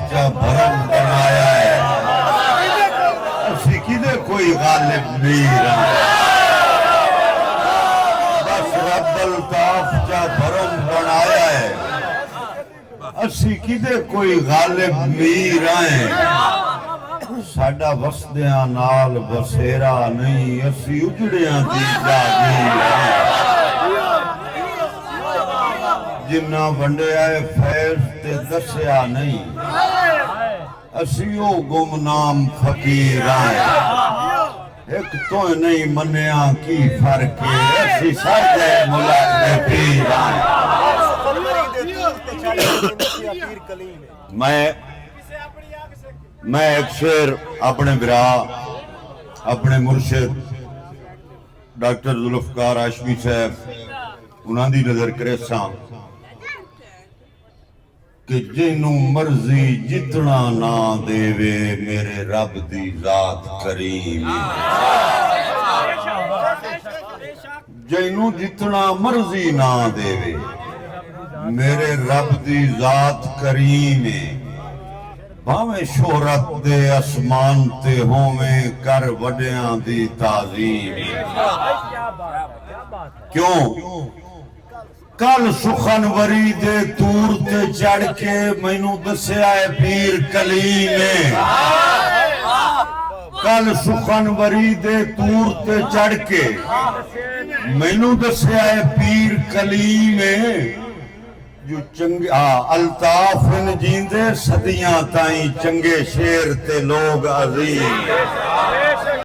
چا بھرم بنایا ہے اسی کدے کوئی غالب نہیں رہا بس رب الطاف چا بھرم بنایا ہے اسی کدے کوئی غالب نہیں رہے ساڈا وسدیاں نال بسیرا نہیں اسی اجڑیاں دی جاگیر جنہ ونڈے آئے فیض تے دسیا نہیں اسیو گمنام فقیر آئے ایک تو نہیں منیا کی فرق ہے اسی ساجے ملا پیر آئے میں ایک شعر اپنے برا اپنے مرشد ڈاکٹر ذوالفقار ہاشمی صاحب انہاں دی نظر کرے ساں کہ جنوں مرضی جتنا نہ دے وے میرے رب دی ذات کریم جنوں جتنا مرضی نہ دے وے میرے رب دی ذات کریم بھاویں شہرت دے اسمان تے ہوویں کر وڈیاں دی تعظیم کیوں کل سخنوری دے تور تے چڑھ کے مینوں دسیا ہے پیر کلیم کل سخنوری دے تور تے چڑھ کے مینوں دسیا ہے پیر کلیم جو چنگے الطاف جیندے صدیاں تائیں چنگے شیر تے لوگ عظیم